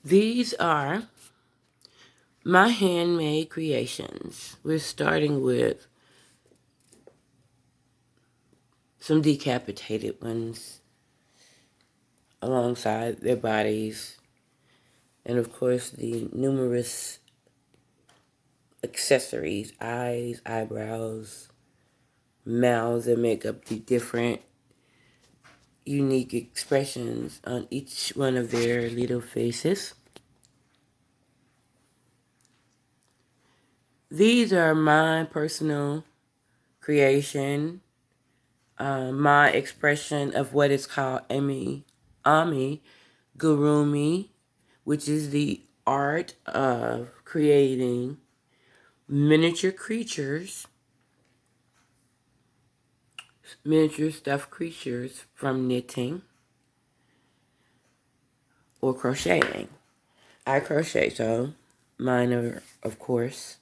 These are my handmade creations. We're starting with some decapitated ones alongside their bodies. And of course, the numerous accessories, eyes, eyebrows, mouths that make up the different unique expressions on each one of their little faces. These are my personal creation, my expression of what is called Amigurumi, which is the art of creating miniature creatures, miniature stuffed creatures from knitting or crocheting. I crochet, so mine are, of course,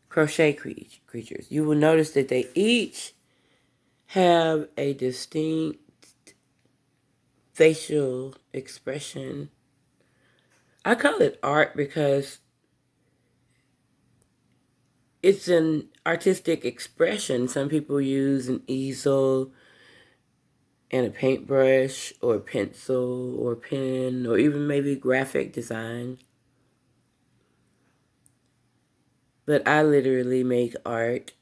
crochet creatures. You will notice that they each have a distinct facial expression. I call it art because it's an artistic expression. Some people use an easel and a paintbrush or a pencil or pen or even maybe graphic design. But I literally make art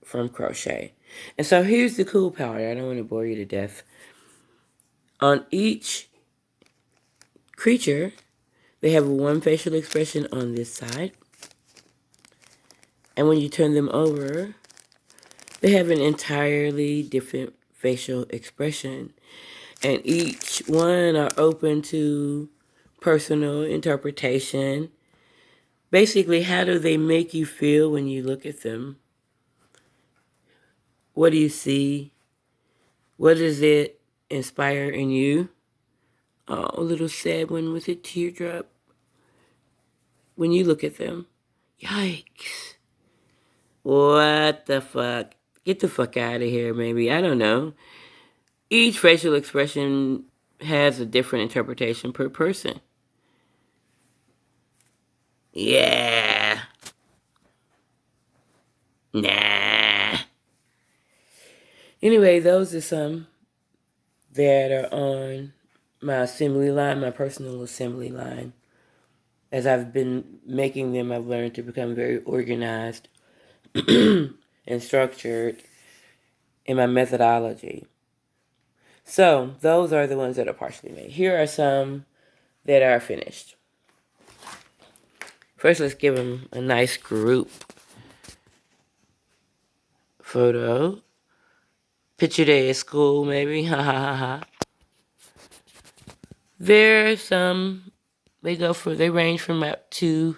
from crochet. And so here's the cool part. I don't want to bore you to death. On each creature, they have one facial expression on this side. And when you turn them over, they have an entirely different facial expression. And each one are open to personal interpretation. Basically, how do they make you feel when you look at them? What do you see? What does it inspire in you? Oh, a little sad one with a teardrop. When you look at them, yikes. What the fuck? Get the fuck out of here, maybe. I don't know. Each facial expression has a different interpretation per person. Yeah. Nah. Anyway, those are some that are on my assembly line, my personal assembly line. As I've been making them, I've learned to become very organized and structured in my methodology. So those are the ones that are partially made. Here are some that are finished. First, let's give them a nice group photo. Picture day at school, maybe. Ha ha ha ha. There's some, they range from about 2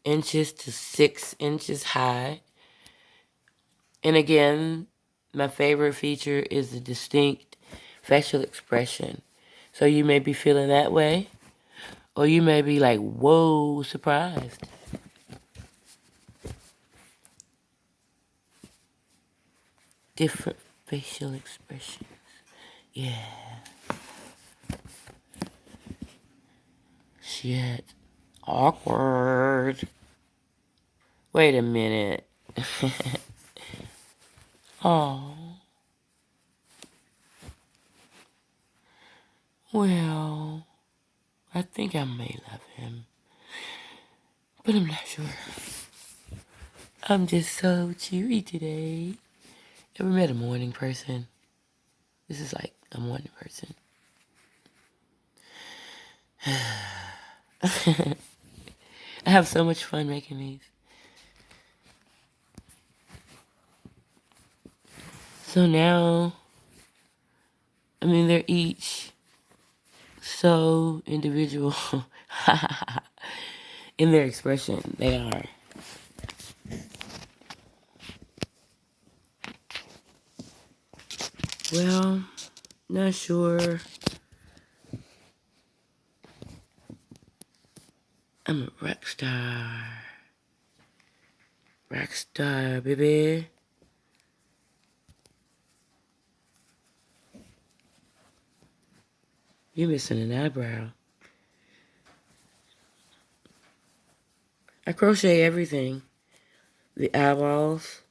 inches to 6 inches high. And again, my favorite feature is the distinct facial expression. So you may be feeling that way, or you may be like, whoa, surprised. Different facial expressions. Yeah. Shit. Awkward. Wait a minute. Oh. Well, I think I may love him. But I'm not sure. I'm just so cheery today. Ever met a morning person? This is like a morning person. I have so much fun making these. So now, they're each so individual in their expression. They are. Well, not sure. I'm a rock star. Rock star, baby. You're missing an eyebrow. I crochet everything. The eyeballs.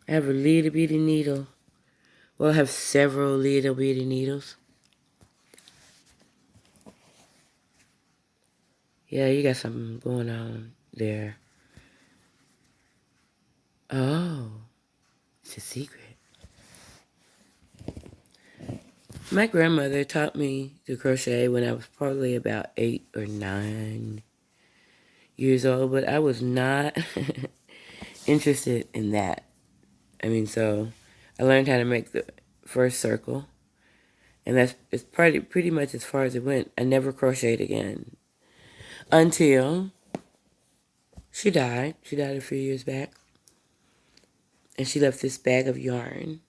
I have a little bitty needle. Well, I have several little bitty needles. Yeah, you got something going on there. Oh, it's a secret. My grandmother taught me to crochet when I was probably about 8 or 9 years old, but I was not interested in that. I mean, so I learned how to make the first circle, and it's pretty much as far as it went. I never crocheted again until she died. She died a few years back, and she left this bag of yarn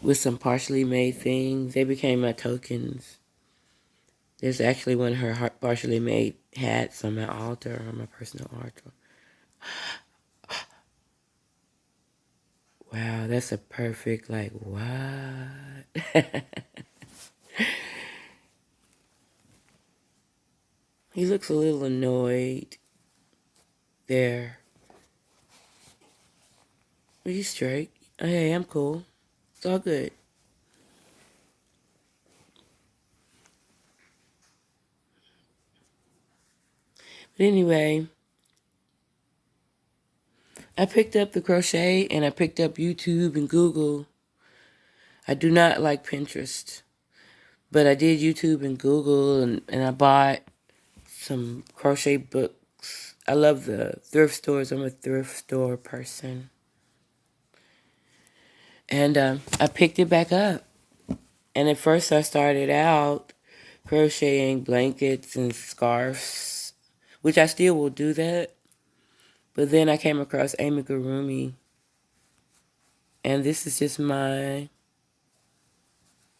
with some partially made things. They became my tokens. There's actually one of her partially made hats on my altar, on my personal altar. Wow, that's a perfect, like, what? He looks a little annoyed there. Are you straight? Oh, hey, I'm cool. It's all good. But anyway, I picked up the crochet and I picked up YouTube and Google. I do not like Pinterest, but I did YouTube and Google, and I bought some crochet books. I love the thrift stores. I'm a thrift store person. And I picked it back up. And at first I started out crocheting blankets and scarves, which I still will do that. But then I came across Amigurumi, and this is just my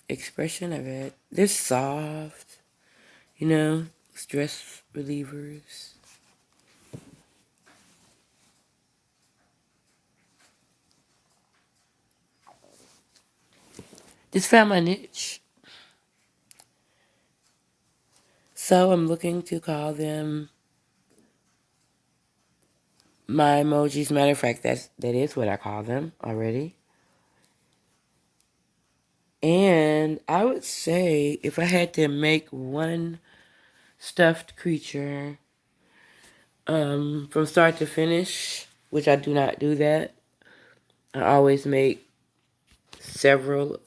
expression of it. They're soft, you know, stress relievers. Just found my niche. So I'm looking to call them my emojis. Matter of fact, that is what I call them already. And I would say if I had to make one stuffed creature from start to finish, which I do not do that, I always make several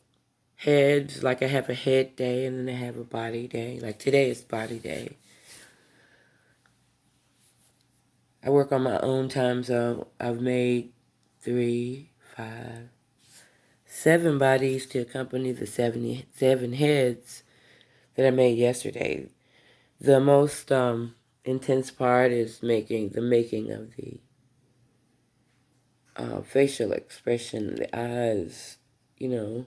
heads. Like I have a head day and then I have a body day. Like today is body day. I work on my own time, so I've made 3, 5, 7 bodies to accompany the 77 heads that I made yesterday. The most intense part is making of the facial expression, the eyes, you know.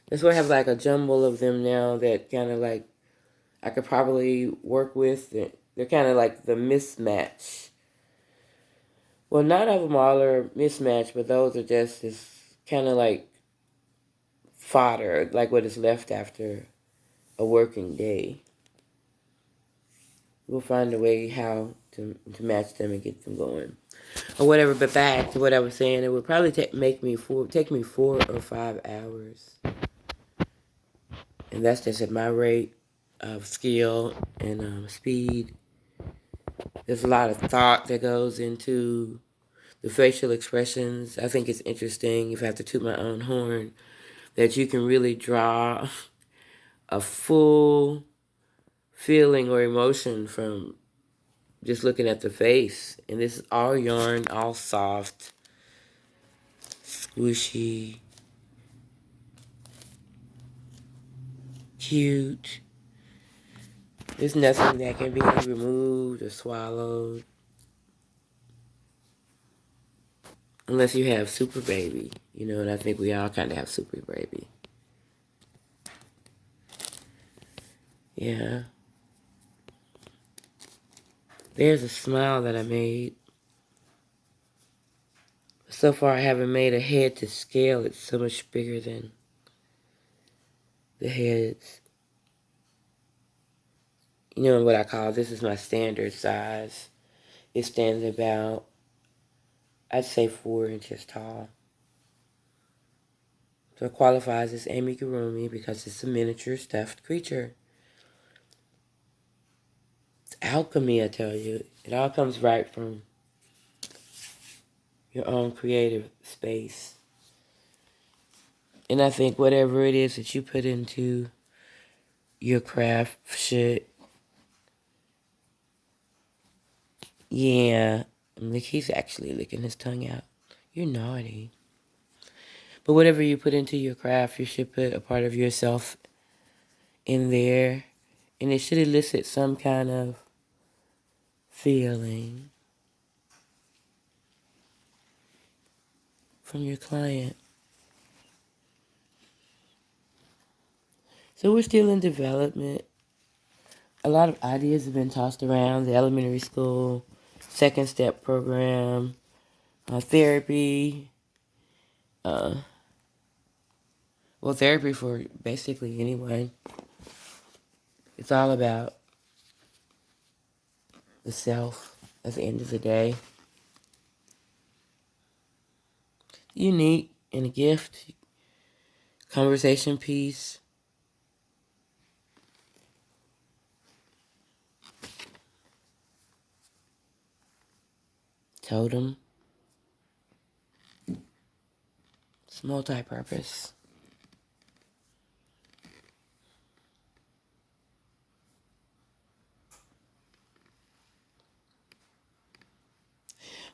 That's why I have like a jumble of them now that kind of like I could probably work with. They're kind of like the mismatch. Well, not of them all are mismatched, but those are just this kind of like fodder, like what is left after a working day. We'll find a way how to match them and get them going. Or whatever, but back to what I was saying, it would probably take me 4 or 5 hours. And that's just at my rate of skill and speed. There's a lot of thought that goes into the facial expressions. I think it's interesting, if I have to toot my own horn, that you can really draw a full feeling or emotion from just looking at the face. And this is all yarn, all soft, squishy, cute. There's nothing that can be removed or swallowed. Unless you have super baby, you know, and I think we all kind of have super baby. Yeah. There's a smile that I made. So far I haven't made a head to scale. It's so much bigger than the heads. You know what I call, this is my standard size. It stands about, I'd say 4 inches tall. So it qualifies as amigurumi because it's a miniature stuffed creature. It's alchemy, I tell you. It all comes right from your own creative space. And I think whatever it is that you put into your craft should, yeah, like he's actually licking his tongue out. You're naughty. But whatever you put into your craft, you should put a part of yourself in there. And it should elicit some kind of feeling from your client. So we're still in development. A lot of ideas have been tossed around. The elementary school, second step program, therapy. Well, therapy for basically anyone. It's all about the self at the end of the day. Unique and a gift. Conversation piece. Totem. It's multi-purpose.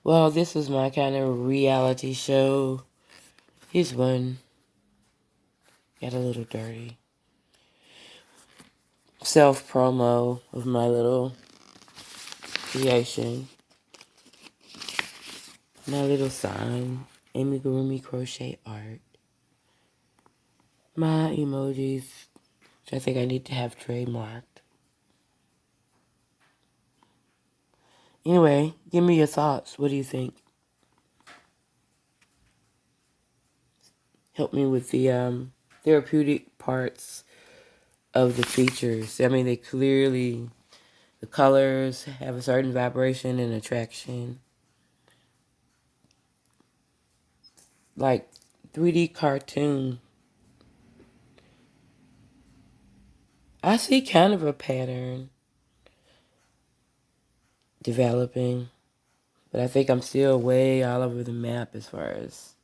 Well, this was my kind of reality show. Here's one. Got a little dirty. Self-promo of my little creation. My little sign. Amigurumi Crochet Art. My emojis, which I think I need to have trademarked. Anyway, give me your thoughts. What do you think? Help me with the therapeutic parts of the features. I mean, they clearly, the colors have a certain vibration and attraction. Like 3D cartoon. I see kind of a pattern developing, but I think I'm still way all over the map as far as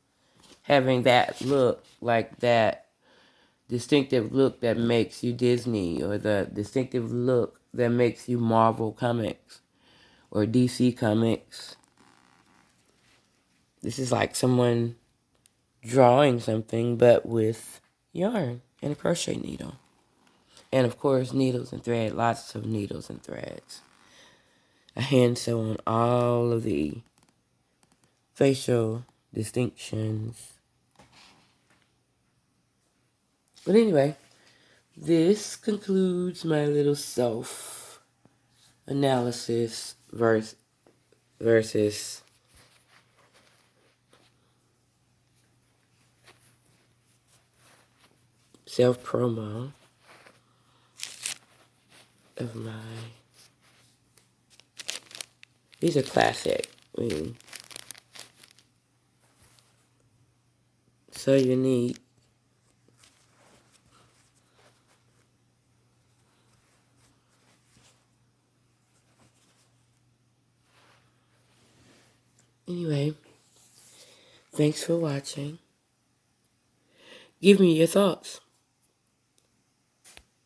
having that look, like that distinctive look that makes you Disney, or the distinctive look that makes you Marvel Comics or DC Comics. This is like someone drawing something, but with yarn and a crochet needle. And of course, needles and thread, lots of needles and threads. A hand sew on all of the facial distinctions. But anyway, this concludes my little self-analysis versus self-promo of my... These are classic. I mean, so unique. Anyway, thanks for watching. Give me your thoughts.